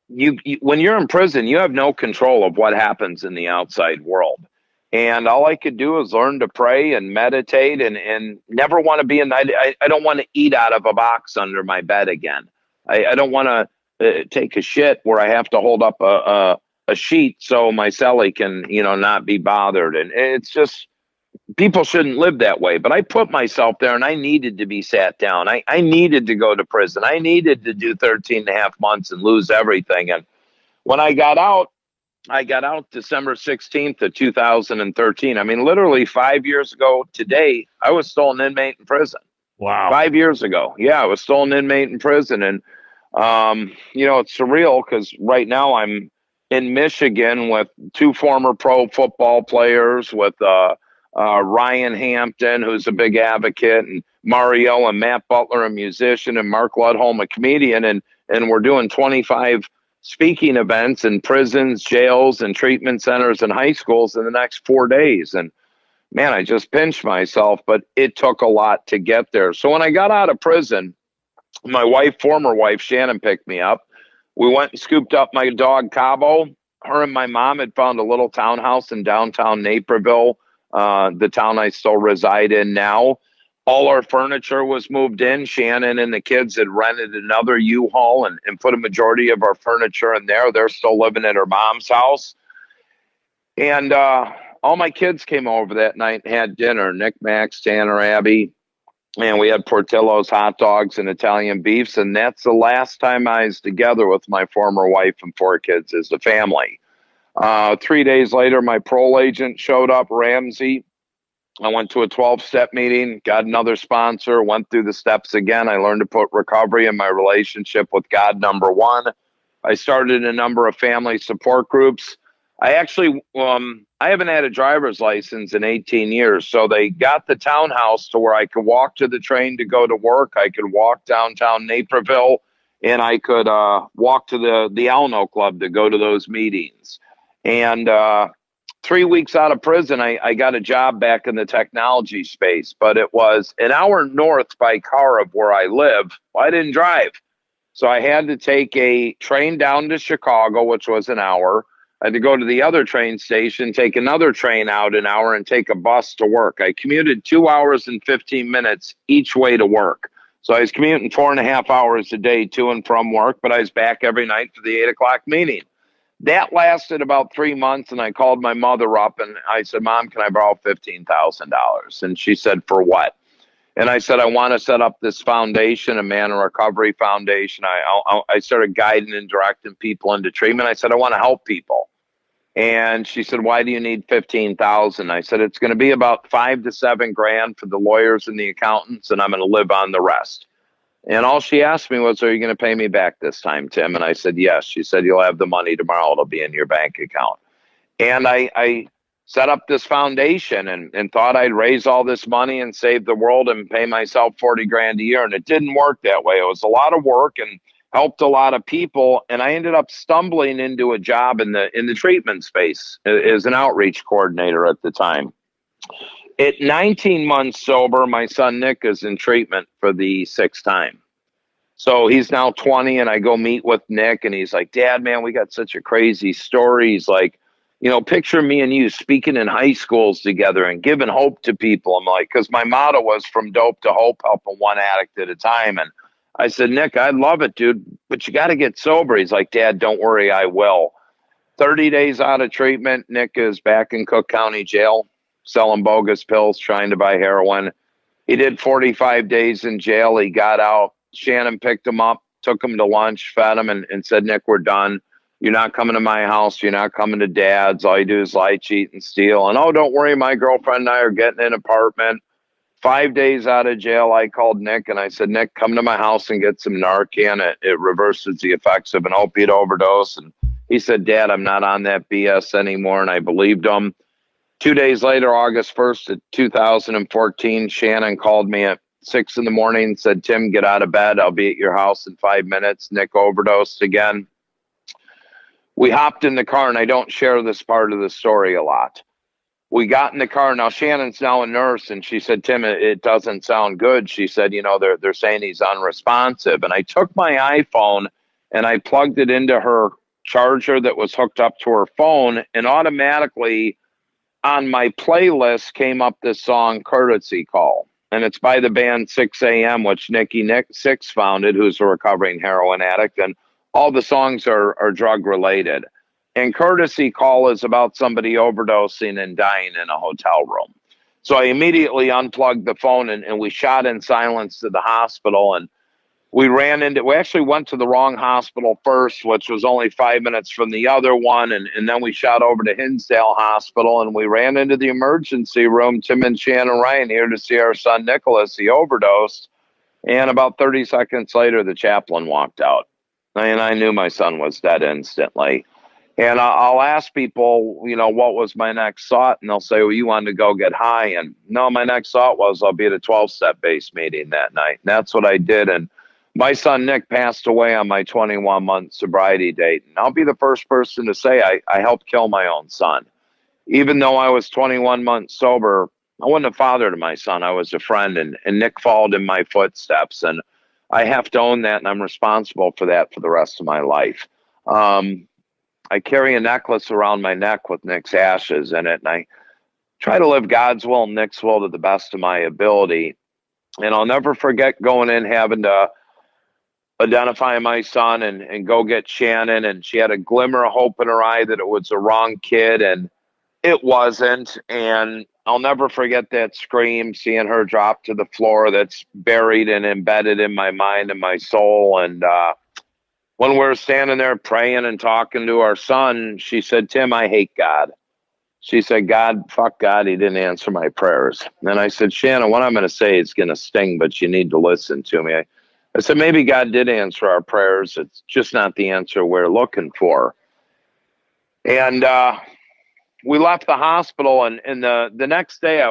you when you're in prison, you have no control of what happens in the outside world. And all I could do is learn to pray and meditate and never want to be I don't want to eat out of a box under my bed again. I don't want to take a shit where I have to hold up a sheet so my cellie can, not be bothered. And it's just, people shouldn't live that way. But I put myself there and I needed to be sat down. I needed to go to prison. I needed to do 13 and a half months and lose everything. And when I got out December 16th of 2013. I mean, literally 5 years ago today, I was still an inmate in prison. Wow. 5 years ago. Yeah, I was still an inmate in prison. And, it's surreal because right now I'm in Michigan with two former pro football players, with Ryan Hampton, who's a big advocate, and Mario and Matt Butler, a musician, and Mark Ludholm, a comedian. And we're doing 25 speaking events in prisons, jails, and treatment centers and high schools in the next 4 days. And man, I just pinched myself, but it took a lot to get there. So when I got out of prison, my former wife, Shannon, picked me up. We went and scooped up my dog, Cabo. Her and my mom had found a little townhouse in downtown Naperville, the town I still reside in now. All our furniture was moved in. Shannon and the kids had rented another U-Haul and put a majority of our furniture in there. They're still living at her mom's house. And all my kids came over that night and had dinner. Nick, Max, Tanner, Abby. And we had Portillo's hot dogs and Italian beefs. And that's the last time I was together with my former wife and 4 kids as a family. 3 days later, my parole agent showed up, Ramsey. I went to a 12-step meeting, got another sponsor, went through the steps again. I learned to put recovery and my relationship with God number one. I started a number of family support groups. I actually, I haven't had a driver's license in 18 years. So they got the townhouse to where I could walk to the train to go to work. I could walk downtown Naperville, and I could walk to the Alno Club to go to those meetings. And 3 weeks out of prison, I got a job back in the technology space, but it was an hour north by car of where I live. Well, I didn't drive. So I had to take a train down to Chicago, which was an hour. I had to go to the other train station, take another train out an hour, and take a bus to work. I commuted 2 hours and 15 minutes each way to work. So I was commuting 4.5 hours a day to and from work, but I was back every night for the 8 o'clock meeting. That lasted about 3 months, and I called my mother up, and I said, Mom, can I borrow $15,000? And she said, for what? And I said, I want to set up this foundation, a Man in Recovery Foundation. I started guiding and directing people into treatment. I said, I want to help people. And she said, why do you need $15,000? I said, it's going to be about $5 to $7 grand for the lawyers and the accountants, and I'm going to live on the rest. And all she asked me was, are you going to pay me back this time, Tim? And I said, yes. She said, you'll have the money tomorrow. It'll be in your bank account. And I set up this foundation and thought I'd raise all this money and save the world and pay myself 40 grand a year. And it didn't work that way. It was a lot of work and helped a lot of people. And I ended up stumbling into a job in the treatment space as an outreach coordinator at the time. At 19 months sober, my son Nick is in treatment for the 6th time. So he's now 20, and I go meet with Nick, and he's like, Dad, man, we got such a crazy story. He's like, picture me and you speaking in high schools together and giving hope to people. I'm like, because my motto was from dope to hope, helping one addict at a time. And I said, Nick, I love it, dude, but you got to get sober. He's like, Dad, don't worry, I will. 30 days out of treatment, Nick is back in Cook County Jail, selling bogus pills, trying to buy heroin. He did 45 days in jail. He got out. Shannon picked him up, took him to lunch, fed him, and said, Nick, we're done. You're not coming to my house. You're not coming to Dad's. All you do is lie, cheat, and steal. And, oh, don't worry, my girlfriend and I are getting an apartment. 5 days out of jail, I called Nick and I said, Nick, come to my house and get some Narcan. It reverses the effects of an opiate overdose. And he said, Dad, I'm not on that BS anymore. And I believed him. 2 days later, August 1st of 2014, Shannon called me at 6 in the morning and said, Tim, get out of bed. I'll be at your house in 5 minutes. Nick overdosed again. We hopped in the car, and I don't share this part of the story a lot. We got in the car. Now, Shannon's now a nurse, and she said, Tim, it doesn't sound good. She said, they're saying he's unresponsive. And I took my iPhone, and I plugged it into her charger that was hooked up to her phone, and automatically on my playlist came up this song, Courtesy Call. And it's by the band 6 a.m., which Nick Six founded, who's a recovering heroin addict. And all the songs are drug-related. And Courtesy Call is about somebody overdosing and dying in a hotel room. So I immediately unplugged the phone and we shot in silence to the hospital. And we actually went to the wrong hospital first, which was only 5 minutes from the other one. And then we shot over to Hinsdale Hospital and we ran into the emergency room, Tim and Shannon Ryan, here to see our son, Nicholas. He overdosed. And about 30 seconds later, the chaplain walked out. And I knew my son was dead instantly. And I'll ask people, what was my next thought? And they'll say, well, you wanted to go get high. And no, my next thought was I'll be at a 12-step base meeting that night. And that's what I did. And my son, Nick, passed away on my 21-month sobriety date. And I'll be the first person to say I helped kill my own son. Even though I was 21 months sober, I wasn't a father to my son. I was a friend. And Nick followed in my footsteps. And I have to own that. And I'm responsible for that for the rest of my life. I carry a necklace around my neck with Nick's ashes in it, and I try to live God's will and Nick's will to the best of my ability. And I'll never forget going in, having to identify my son and go get Shannon, and she had a glimmer of hope in her eye that it was the wrong kid, and it wasn't. And I'll never forget that scream, seeing her drop to the floor. That's buried and embedded in my mind and my soul. And when we were standing there praying and talking to our son, she said, Tim, I hate God. She said, fuck God, he didn't answer my prayers. And I said, Shannon, what I'm going to say is going to sting, but you need to listen to me. I said, maybe God did answer our prayers. It's just not the answer we're looking for. And we left the hospital, and the next day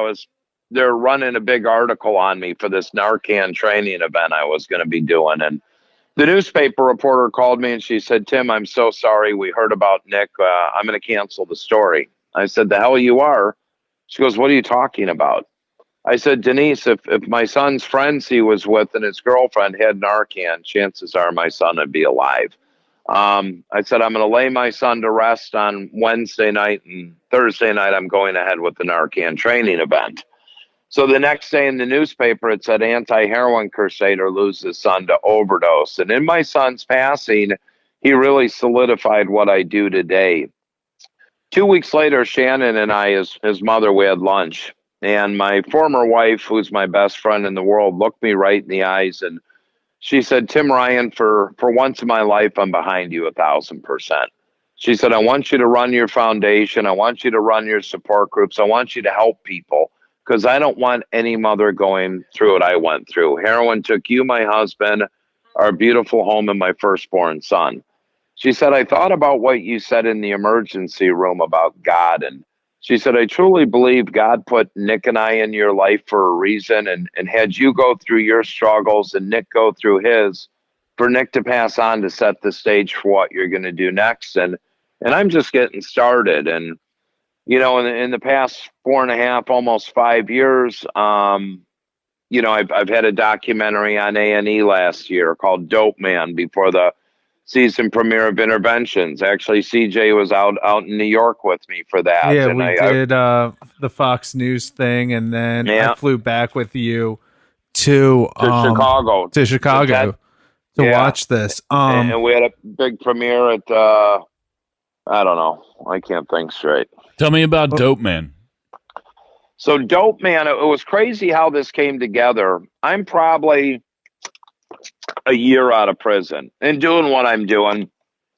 they're running a big article on me for this Narcan training event I was going to be doing. And the newspaper reporter called me and she said, Tim, I'm so sorry. We heard about Nick. I'm going to cancel the story. I said, the hell you are? She goes, what are you talking about? I said, Denise, if my son's friends he was with and his girlfriend had Narcan, chances are my son would be alive. I said, I'm going to lay my son to rest on Wednesday night, and Thursday night I'm going ahead with the Narcan training event. So the next day in the newspaper, it said anti-heroin crusader loses son to overdose. And in my son's passing, he really solidified what I do today. 2 weeks later, Shannon and I, his mother, we had lunch. And my former wife, who's my best friend in the world, looked me right in the eyes. And she said, Tim Ryan, for once in my life, I'm behind you 1,000%. She said, I want you to run your foundation. I want you to run your support groups. I want you to help people, because I don't want any mother going through what I went through. Heroin took you, my husband, our beautiful home, and my firstborn son. She said, I thought about what you said in the emergency room about God. And she said, I truly believe God put Nick and I in your life for a reason, and had you go through your struggles and Nick go through his, for Nick to pass on to set the stage for what you're going to do next. And I'm just getting started. And in the past 4.5, almost 5 years, I've had a documentary on A&E last year called Dope Man before the season premiere of Interventions. Actually, CJ was out in New York with me for that. Yeah, and we did the Fox News thing, and then I flew back with you to Chicago. To watch this. And we had a big premiere at I don't know. I can't think straight. Tell me about Dope Man. So Dope Man, it was crazy how this came together. I'm probably a year out of prison and doing what I'm doing.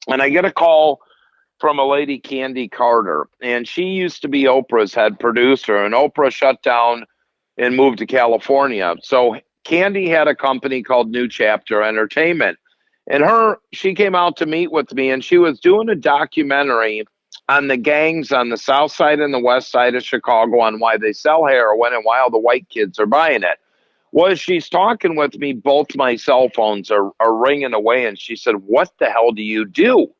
And I get a call from a lady, Candy Carter, and she used to be Oprah's head producer, and Oprah shut down and moved to California. So Candy had a company called New Chapter Entertainment. And she came out to meet with me, and she was doing a documentary on the gangs on the south side and the west side of Chicago on why they sell heroin and why all the white kids are buying it. Well, as she's talking with me, both my cell phones are ringing away. And she said, "What the hell do you do?"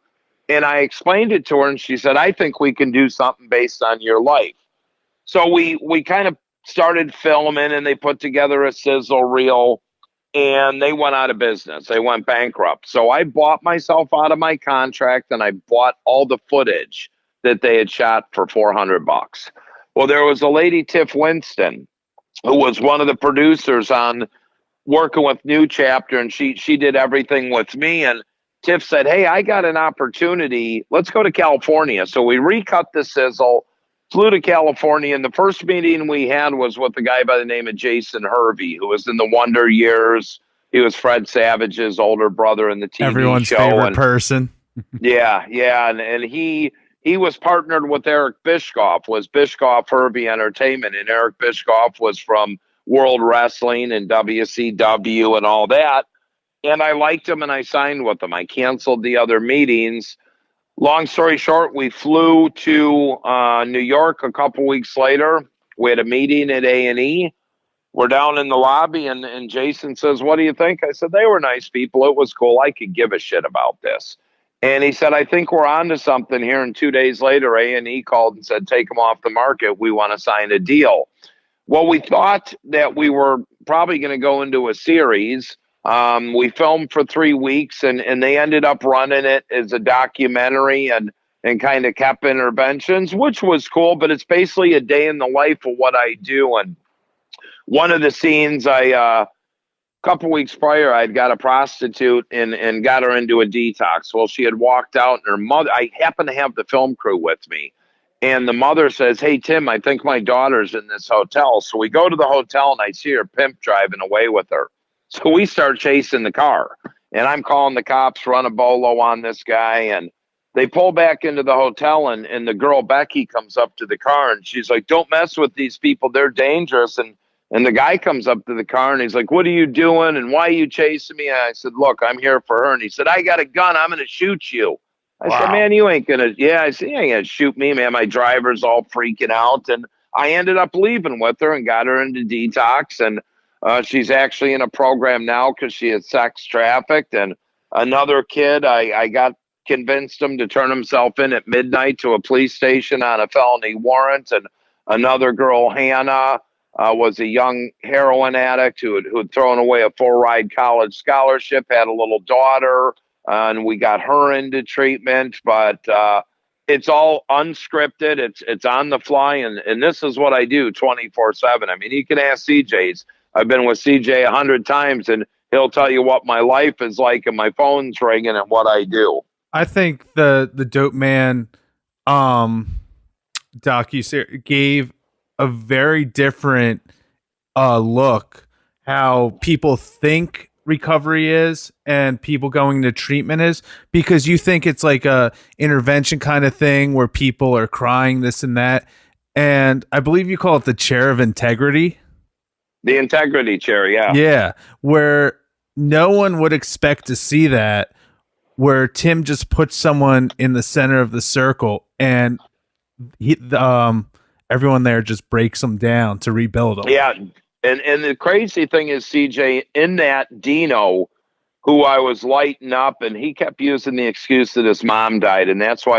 And I explained it to her, and she said, "I think we can do something based on your life." So we kind of started filming, and they put together a sizzle reel, and they went out of business. They went bankrupt. So I bought myself out of my contract, and I bought all the footage that they had shot for $400. Well, there was a lady, Tiff Winston, who was one of the producers on working with New Chapter, and she did everything with me. And Tiff said, "Hey, I got an opportunity. Let's go to California." So we recut the sizzle, flew to California, and the first meeting we had was with a guy by the name of Jason Hervey, who was in the Wonder Years. He was Fred Savage's older brother in the TV Everyone's show. favorite person. Yeah, and he was partnered with Eric Bischoff, was Bischoff Hervey Entertainment, and Eric Bischoff was from World Wrestling and WCW and all that. And I liked him, and I signed with him. I canceled the other meetings. Long story short, we flew to New York a couple weeks later. We had a meeting at A&E. We're down in the lobby, and Jason says, "What do you think?" I said, "They were nice people. It was cool. I could give a shit about this." And he said, "I think we're on to something here." And 2 days later, A&E called and said, "Take them off the market. We want to sign a deal." Well, we thought that we were probably going to go into a series. We filmed for 3 weeks, and they ended up running it as a documentary and kind of kept interventions, which was cool. But it's basically a day in the life of what I do. And one of the scenes, a couple weeks prior, I'd got a prostitute and got her into a detox. Well, she had walked out, and her mother, I happened to have the film crew with me. And the mother says, "Hey, Tim, I think my daughter's in this hotel." So we go to the hotel, and I see her pimp driving away with her. So we start chasing the car, and I'm calling the cops, run a bolo on this guy. And they pull back into the hotel, and the girl, Becky, comes up to the car, and she's like, "Don't mess with these people. They're dangerous." And the guy comes up to the car, and he's like, "What are you doing? And why are you chasing me?" And I said, "Look, I'm here for her." And he said, "I got a gun. I'm going to shoot you." I said, "Man, you ain't going to." Yeah, I said, "You ain't going to shoot me, man." My driver's all freaking out. And I ended up leaving with her and got her into detox. And she's actually in a program now because she had sex trafficked. And another kid, I got convinced him to turn himself in at midnight to a police station on a felony warrant. And another girl, Hannah, was a young heroin addict who had thrown away a full-ride college scholarship, had a little daughter, and we got her into treatment. But it's all unscripted. It's on the fly, and this is what I do 24/7. I mean, you can ask CJ's. I've been with CJ 100 times, and he'll tell you what my life is like, and my phone's ringing, and what I do. I think the Dope Man docu gave a very different look how people think recovery is and people going to treatment is, because you think it's like a intervention kind of thing where people are crying this and that, and I believe you call it the chair of integrity. The integrity chair, yeah. Yeah, where no one would expect to see that, where Tim just puts someone in the center of the circle, and everyone there just breaks them down to rebuild them. Yeah, and the crazy thing is, CJ, in that Dino, who I was lighting up, and he kept using the excuse that his mom died, and that's why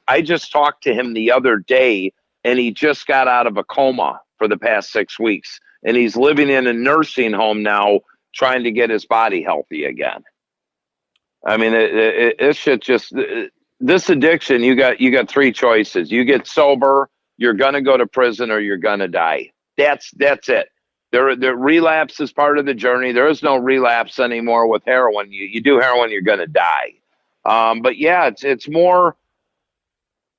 I just talked to him the other day, and he just got out of a coma for the past 6 weeks. And he's living in a nursing home now, trying to get his body healthy again. I mean, it should just, this addiction, you got 3 choices. You get sober, you're going to go to prison, or you're going to die. That's it. The relapse is part of the journey. There is no relapse anymore with heroin. You do heroin, you're going to die. But yeah, it's more,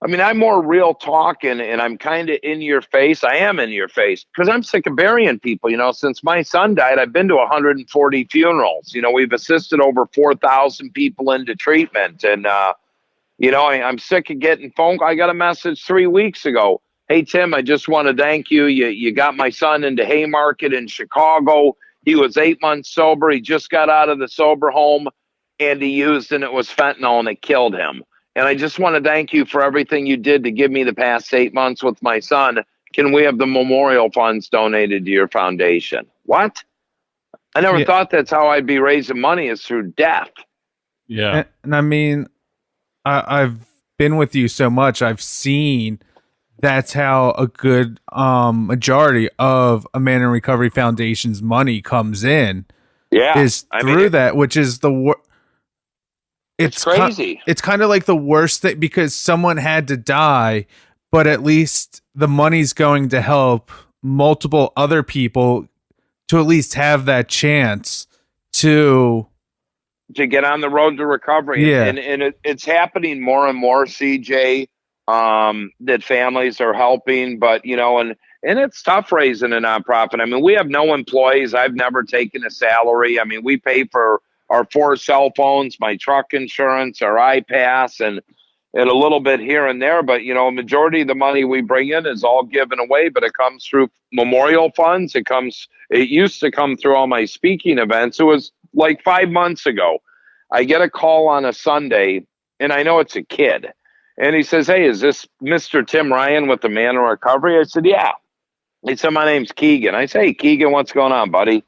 I mean, I'm more real talk, and I'm kind of in your face. I am in your face because I'm sick of burying people. Since my son died, I've been to 140 funerals. We've assisted over 4,000 people into treatment. And, I'm sick of getting phone calls. I got a message 3 weeks ago. Hey, Tim, I just want to thank you. You got my son into Haymarket in Chicago. He was 8 months sober. He just got out of the sober home, and he used, and it was fentanyl, and it killed him. And I just want to thank you for everything you did to give me the past 8 months with my son. Can we have the memorial funds donated to your foundation? What? I never thought that's how I'd be raising money, is through death. Yeah. And I mean, I've been with you so much. I've seen that's how a good majority of a Man in Recovery Foundation's money comes in. Yeah. Is through that, which is the it's crazy. It's kind of like the worst thing, because someone had to die, but at least the money's going to help multiple other people to at least have that chance to get on the road to recovery. Yeah. And it's happening more and more, CJ, that families are helping, but and it's tough raising a nonprofit. I mean, we have no employees. I've never taken a salary. I mean, we pay for our 4 cell phones, my truck insurance, our iPass, and a little bit here and there. But, a majority of the money we bring in is all given away, but it comes through memorial funds. It used to come through all my speaking events. It was like 5 months ago. I get a call on a Sunday, and I know it's a kid. And he says, "Hey, is this Mr. Tim Ryan with the Man in Recovery?" I said, "Yeah." He said, "My name's Keegan." I said, "Hey, Keegan, what's going on, buddy?"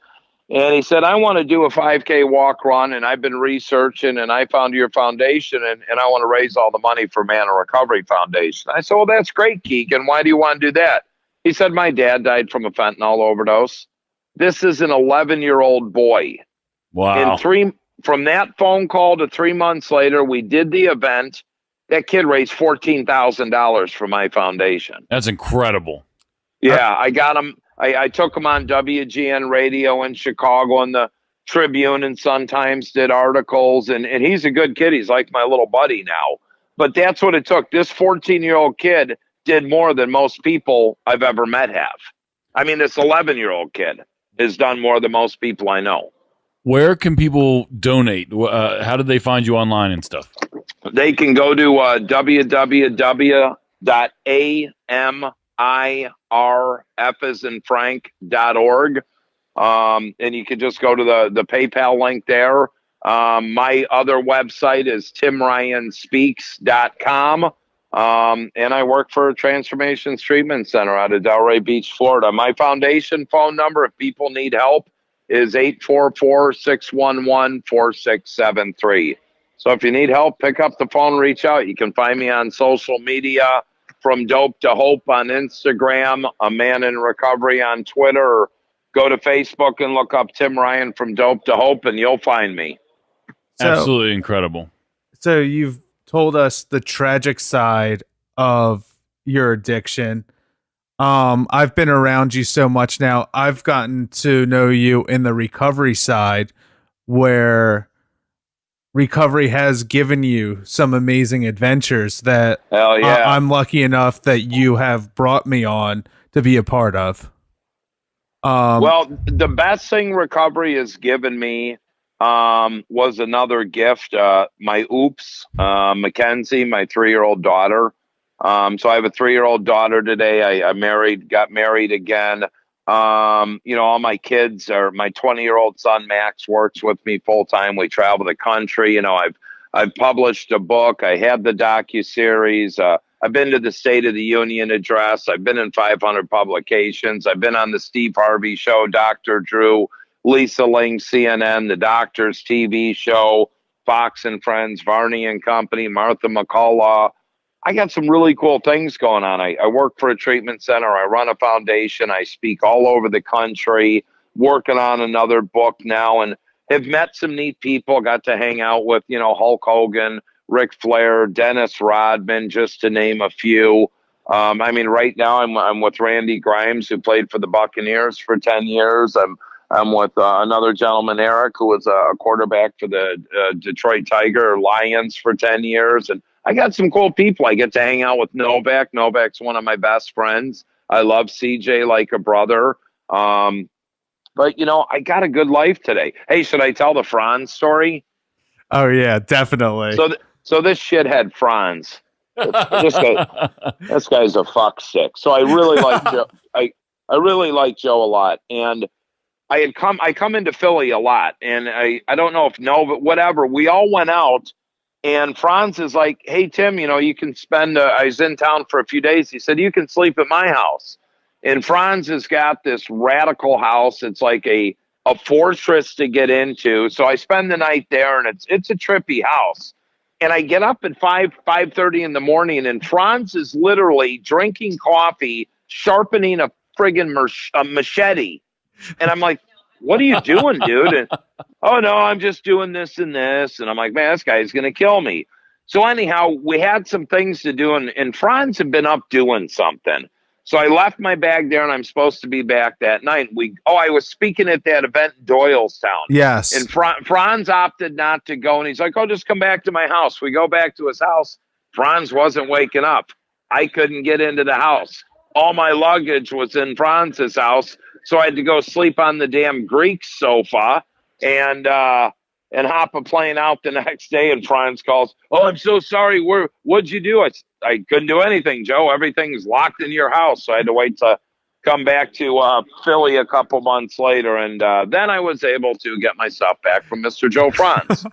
And he said, "I want to do a 5K walk run, and I've been researching, and I found your foundation, and I want to raise all the money for Man in Recovery Foundation." I said, "Well, that's great, Keegan. Why do you want to do that?" He said, "My dad died from a fentanyl overdose. This is an 11-year-old boy." Wow. From that phone call to 3 months later, we did the event. That kid raised $14,000 for my foundation. That's incredible. Yeah, I got him. I took him on WGN radio in Chicago, and the Tribune and Sun Times did articles. And he's a good kid. He's like my little buddy now. But that's what it took. This 14-year-old kid did more than most people I've ever met have. I mean, this 11-year-old kid has done more than most people I know. Where can people donate? How did they find you online and stuff? They can go to www.amirf.org. And you can just go to the PayPal link there. My other website is timryanspeaks.com. And I work for a Transformations Treatment Center out of Delray Beach, Florida. My foundation phone number, if people need help, is 844-611-4673. So if you need help, pick up the phone, reach out. You can find me on social media, From Dope to Hope on Instagram, A Man in Recovery on Twitter, or go to Facebook and look up Tim Ryan From Dope to Hope, and you'll find me. Absolutely incredible. So you've told us the tragic side of your addiction. I've been around you so much now. I've gotten to know you in the recovery side, where recovery has given you some amazing adventures that Hell yeah. I'm lucky enough that you have brought me on to be a part of. Well, the best thing recovery has given me was another gift. My Mackenzie, my 3-year-old daughter. So I have a 3-year-old daughter today. I got married again. All my kids my 20-year-old son, Max, works with me full time. We travel the country. I've published a book. I had the docuseries. I've been to the State of the Union address. I've been in 500 publications. I've been on the Steve Harvey Show, Dr. Drew, Lisa Ling, CNN, the Doctors TV show, Fox and Friends, Varney and Company, Martha McCullough. I got some really cool things going on. I work for a treatment center. I run a foundation. I speak all over the country, working on another book now, and have met some neat people. Got to hang out with, Hulk Hogan, Ric Flair, Dennis Rodman, just to name a few. Right now I'm with Randy Grimes, who played for the Buccaneers for 10 years. I'm with another gentleman, Eric, who was a quarterback for the Detroit Tiger Lions for 10 years. And I got some cool people. I get to hang out with Novak. Novak's one of my best friends. I love CJ like a brother. But, I got a good life today. Hey, should I tell the Franz story? Oh, yeah, definitely. So this shithead Franz, This guy's a fuckstick. So I really like Joe. I really like Joe a lot, and I come into Philly a lot, and I don't know if but whatever. We all went out, and Franz is like, "Hey Tim, you can spend." I was in town for a few days. He said, "You can sleep at my house." And Franz has got this radical house. It's like a fortress to get into. So I spend the night there, and it's a trippy house. And I get up at 5:30 in the morning, and Franz is literally drinking coffee, sharpening a friggin' machete. And I'm like, "What are you doing, dude?" And, "Oh, no, I'm just doing this and this." And I'm like, "Man, this guy's going to kill me." So anyhow, we had some things to do, and Franz had been up doing something. So I left my bag there, and I'm supposed to be back that night. I was speaking at that event in Doylestown. Yes. And Franz opted not to go, and he's like, "Oh, just come back to my house." We go back to his house. Franz wasn't waking up. I couldn't get into the house. All my luggage was in Franz's house, so I had to go sleep on the damn Greek sofa and hop a plane out the next day. And Franz calls, "Oh, I'm so sorry. What'd you do?" I couldn't do anything, Joe. Everything's locked in your house. So I had to wait to come back to Philly a couple months later. And then I was able to get my stuff back from Mr. Joe Franz.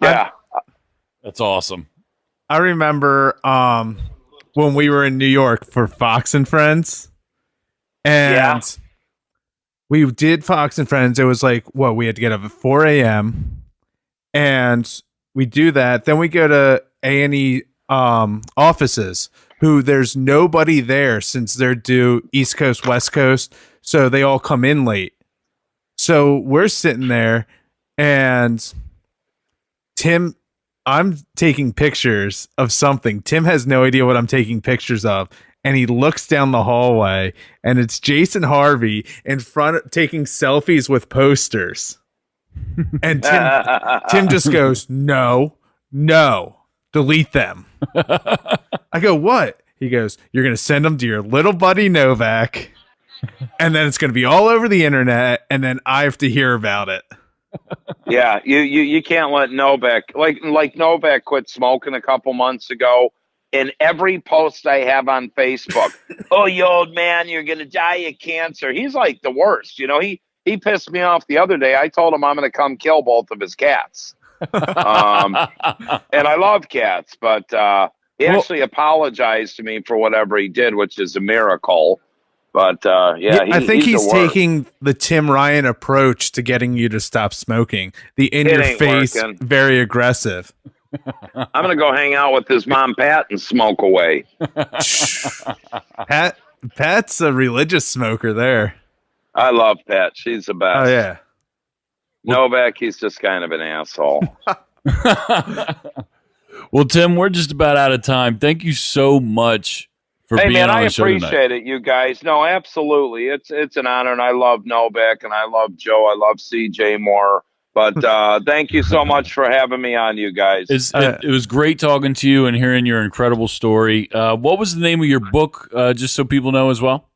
Yeah. That's awesome. I remember when we were in New York for Fox and Friends. And we did Fox and Friends. It was like, we had to get up at 4 a.m. And we do that. Then we go to A&E offices, who there's nobody there since they're due East Coast, West Coast. So they all come in late. So we're sitting there, and I'm taking pictures of something. Tim has no idea what I'm taking pictures of. And he looks down the hallway, and it's Jason Harvey in front taking selfies with posters. And Tim just goes, no, delete them. I go, "What?" He goes, "You're going to send them to your little buddy Novak, and then it's going to be all over the internet, and then I have to hear about it." Yeah, you can't let Novak, like Novak quit smoking a couple months ago. In every post I have on Facebook, "Oh, you old man, you're going to die of cancer." He's like the worst. He pissed me off the other day. I told him I'm going to come kill both of his cats. And I love cats, but he actually apologized to me for whatever he did, which is a miracle. But I think he's taking the Tim Ryan approach to getting you to stop smoking. The in your face, very aggressive. I'm going to go hang out with his mom, Pat, and smoke away. Pat's a religious smoker there. I love Pat. She's the best. Oh, yeah. Novak, he's just kind of an asshole. Well, Tim, we're just about out of time. Thank you so much for being on the show tonight. I appreciate it, you guys. No, absolutely. It's an honor, and I love Novak, and I love Joe. I love CJ more. But thank you so much for having me on, you guys. It was great talking to you and hearing your incredible story. What was the name of your book, just so people know as well?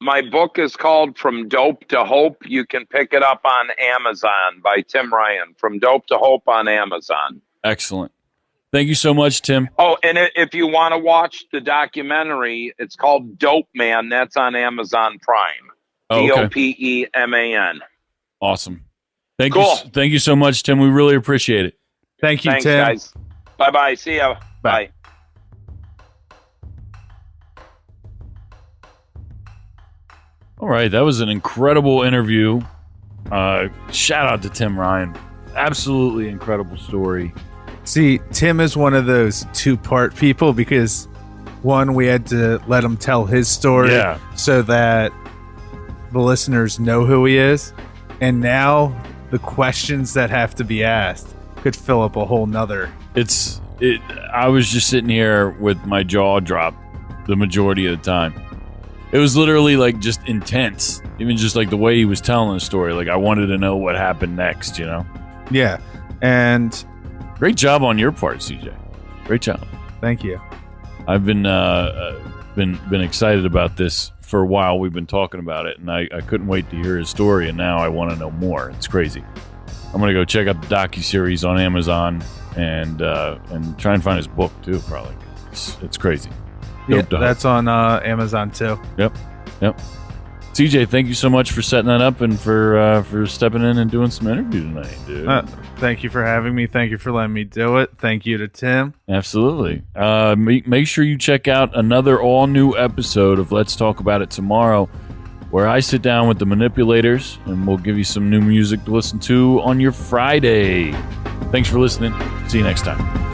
My book is called From Dope to Hope. You can pick it up on Amazon by Tim Ryan. From Dope to Hope on Amazon. Excellent. Thank you so much, Tim. Oh, and if you want to watch the documentary, it's called Dope Man. That's on Amazon Prime. DOPEMAN. Awesome. Thank you so much, Tim. We really appreciate it. Thanks, Tim. Guys. Bye-bye. See ya. Bye. All right, that was an incredible interview. Shout out to Tim Ryan. Absolutely incredible story. See, Tim is one of those two-part people because, one, we had to let him tell his story so that the listeners know who he is. And now the questions that have to be asked could fill up a whole nother. I was just sitting here with my jaw dropped the majority of the time. It was literally like just intense. Even just like the way he was telling the story. Like I wanted to know what happened next, Yeah. And great job on your part, CJ. Great job. Thank you. I've been excited about this for a while. We've been talking about it, and I couldn't wait to hear his story, and now I want to know more. It's crazy. I'm going to go check out the docuseries on Amazon. and try and find his book too. Probably it's crazy. Yeah, Dope. that's on Amazon too. Yep. CJ, thank you so much for setting that up and for stepping in and doing some interview tonight, dude. Thank you for having me. Thank you for letting me do it. Thank you to Tim. Absolutely. Make sure you check out another all-new episode of Let's Talk About It tomorrow, where I sit down with the Manipulators, and we'll give you some new music to listen to on your Friday. Thanks for listening. See you next time.